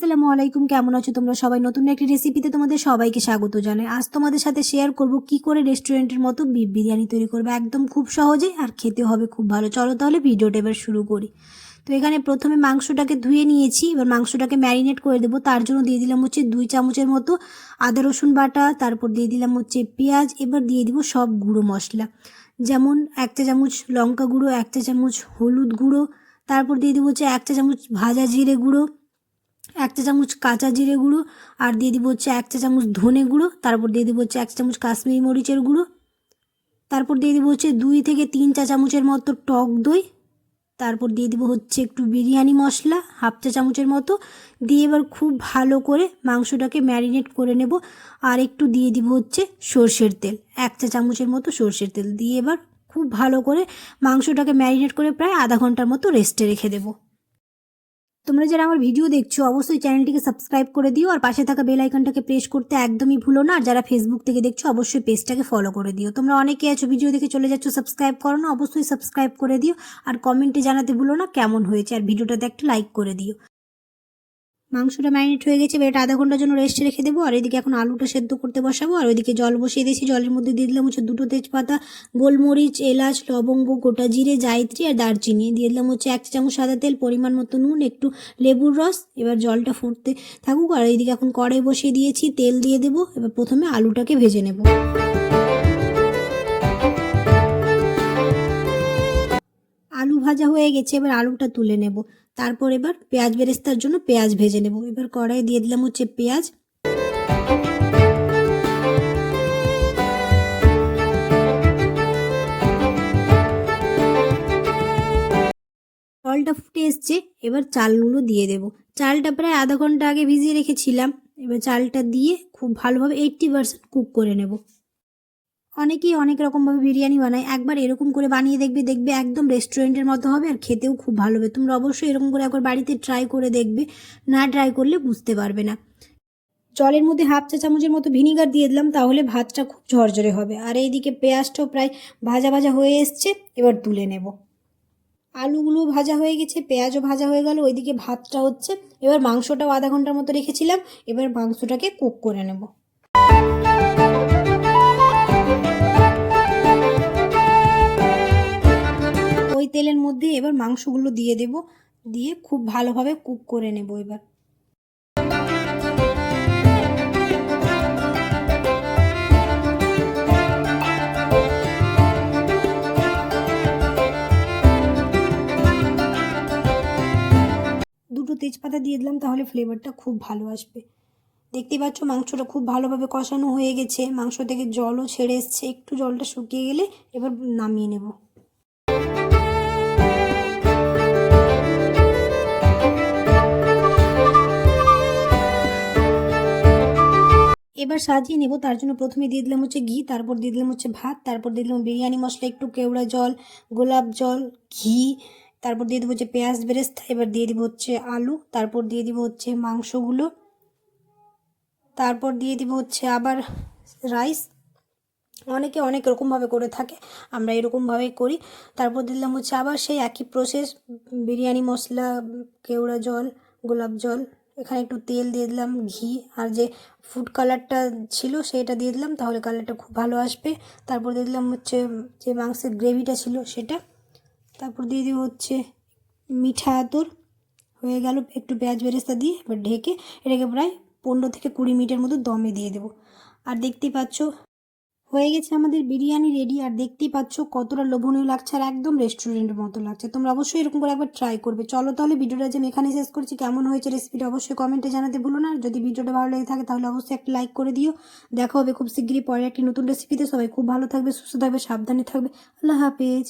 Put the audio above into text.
আসসালামু আলাইকুম, কেমন আছো তোমরা সবাই? নতুন একটি রেসিপিতে তোমাদের সবাইকে স্বাগত জানাই। আজ তোমাদের সাথে শেয়ার করব কি করে রেস্টুরেন্টের মতো বিফ বিরিয়ানি তৈরি করবে, একদম খুব সহজে, আর খেতে হবে খুব ভালো। চলো তাহলে ভিডিওটা এবার শুরু করি। তো এখানে প্রথমে মাংসটাকে ধুয়ে নিয়েছি, এবার মাংসটাকে ম্যারিনেট করে দেবো। তার জন্য দিয়ে দিলাম 2 চামচের মতো আদা রসুন বাটা, তারপর দিয়ে দিলাম পেঁয়াজ। এবার দিয়ে দিব সব গুঁড়ো মশলা, যেমন 1 চা চামচ লঙ্কা গুঁড়ো, 1 চা চামচ হলুদ গুঁড়ো, তারপর দিয়ে দিব 1 চা চামচ ভাজা জিরে গুঁড়ো, 1 চা চামচ কাঁচা জিরে গুঁড়ো, আর দিয়ে দিব 1 চা চামচ ধনে গুঁড়ো, তারপর দিয়ে দিব 1 চা চামচ কাশ্মীরি মরিচের গুঁড়ো, তারপর দিয়ে দিব 2 থেকে 3 চা চামচের মতো টক দই, তারপর দিয়ে দিব একটু বিরিয়ানি মশলা 1/2 চা চামচের মতো দিয়ে এবার খুব ভালো করে মাংসটাকে ম্যারিনেট করে নেব। আর একটু দিয়ে দিব সর্ষের তেল, 1 চা চামচের মতো সর্ষের তেল দিয়ে এবার খুব ভালো করে মাংসটাকে ম্যারিনেট করে প্রায় আধা ঘন্টার মতো রেস্টে রেখে দেবো। তোমরা যারা আমার ভিডিও দেখছো অবশ্যই চ্যানেলটিকে সাবস্ক্রাইব করে দিও, আর পাশে থাকা বেল আইকনটাকে প্রেস করতে একদমই ভুলো না। আর যারা ফেসবুক থেকে দেখছো অবশ্যই পেজটাকে ফলো করে দিও। তোমরা অনেকে আছো ভিডিও দেখে চলে যাচ্ছ, সাবস্ক্রাইব করো না, অবশ্যই সাবস্ক্রাইব করে দিও। আর কমেন্টে জানাতে ভুলো না কেমন হয়েছে, আর ভিডিওটাতে একটা লাইক করে দিও। মাংসটা ম্যারিনেট হয়ে গেছে, এবার এটা আধা ঘন্টার জন্য রেস্টে রেখে দেবো। আর এদিকে এখন আলুটা সেদ্ধ করতে বসাবো। আর ওইদিকে জল বসিয়ে দিয়েছি, জলের মধ্যে দিয়ে দিলাম 2 তেজপাতা, গোলমরিচ, এলাচ, লবঙ্গ, গোটা জিরে, জায়ত্রী আর দারচিনি। দিয়ে দিলাম 1 চা চামচ সাদা তেল, পরিমাণ মতো নুন, একটু লেবুর রস। এবার জলটা ফুটতে থাকুক। আর এইদিকে এখন কড়াই বসিয়ে দিয়েছি, তেল দিয়ে দেবো। এবার প্রথমে আলুটাকে ভেজে নেব। আলু ভাজা হয়ে গেছে, এবার আলুটা তুলে নেব। তারপর এবার পেঁয়াজ বেরেস্তার জন্য পেঁয়াজ ভেজে নেব। এবার কড়াই দিয়ে দিলাম পেঁয়াজ, জলটা ফুটে এসছে, এবার চালগুলো দিয়ে দেব। চালটা প্রায় আধা ঘন্টা আগে ভিজিয়ে রেখেছিলাম। এবার চালটা দিয়ে খুব ভালোভাবে 80% কুক করে নেব। অনেকেই অনেক রকমভাবে বিরিয়ানি বানায়, একবার এরকম করে বানিয়ে দেখবে, দেখবে একদম রেস্টুরেন্টের মতো হবে, আর খেতেও খুব ভালো হবে। তোমরা অবশ্যই এরকম করে একবার বাড়িতে ট্রাই করে দেখবে, না ট্রাই করলে বুঝতে পারবে না। জলের মধ্যে 1/2 চা চামচের মতো ভিনিগার দিয়ে দিলাম, তাহলে ভাতটা খুব ঝরঝরে হবে। আর এইদিকে পেঁয়াজটাও প্রায় ভাজা ভাজা হয়ে এসছে, এবার তুলে নেব। আলুগুলো ভাজা হয়ে গেছে, পেঁয়াজও ভাজা হয়ে গেল, ওইদিকে ভাতটা হচ্ছে। এবার মাংসটাও আধা ঘন্টার মতো রেখেছিলাম, এবার মাংসটাকে কুক করে নেব। ওই তেলের মধ্যে এবার মাংসগুলো দিয়ে দেব, দিয়ে খুব ভালোভাবে কুক করে নেব। এবার 2 তেজপাতা দিয়ে দিলাম, তাহলে ফ্লেভারটা খুব ভালো আসবে। দেখতে পাচ্ছ মাংসটা খুব ভালোভাবে কষানো হয়ে গেছে, মাংস থেকে জলও ছেড়ে এসছে। একটু জলটা শুকিয়ে গেলে এবার নামিয়ে নেব। এবার সাজিয়ে নেব। তার জন্য প্রথমে দিয়ে দিলাম ঘি, তারপর দিয়ে দিলাম ভাত, তারপর দিয়ে দিলাম বিরিয়ানি মশলা, একটু কেওড়া জল, গোলাপ জল, ঘি, তারপর দিয়ে দেবো পেঁয়াজ বেরেস্তা। এবার দিয়ে দিব আলু, তারপর দিয়ে দিব মাংসগুলো, তারপর দিয়ে দিব আবার রাইস। অনেকে অনেক রকমভাবে করে থাকে, আমরা এরকমভাবেই করি। তারপর দিলাম আবার সেই একই প্রসেস, বিরিয়ানি মশলা, কেওড়া জল, গোলাপ জল, এখানে একটু তেল দিয়ে দিলাম, ঘি, আর যে ফুড কালারটা ছিল সেটা দিয়ে দিলাম, তাহলে কালারটা খুব ভালো আসবে। তারপর দিয়ে দিলাম যে মাংসের গ্রেভিটা ছিল সেটা, তারপর দিয়ে দিব মিঠা আতর। হয়ে গেল একটু পেঁয়াজ বেরেস্তা দিয়ে, এবার ঢেকে এটাকে প্রায় 15 থেকে 20 মিনিটের মতো দমে দিয়ে দেবো। আর দেখতেই পাচ্ছ হয়ে গেছে আমাদের বিরিয়ানি রেডি। আর দেখতেই পাচ্ছ কতটা লোভনীয় লাগছে, আর একদম রেস্টুরেন্টের মতো লাগছে। তোমরা অবশ্যই এরকম করে একবার ট্রাই করবে। চলো তাহলে ভিডিওটা যে আমি এখানে শেষ করছি, কেমন হয়েছে রেসিপিটা অবশ্যই কমেন্টে জানাতে ভুলো না। আর যদি ভিডিওটা ভালো লেগে থাকে তাহলে অবশ্যই একটা লাইক করে দিও। দেখা হবে খুব শীঘ্রই পরে একটি নতুন রেসিপিতে। সবাই খুব ভালো থাকবে, সুস্থ থাকবে, সাবধানে থাকবে। আল্লাহ হাফেজ।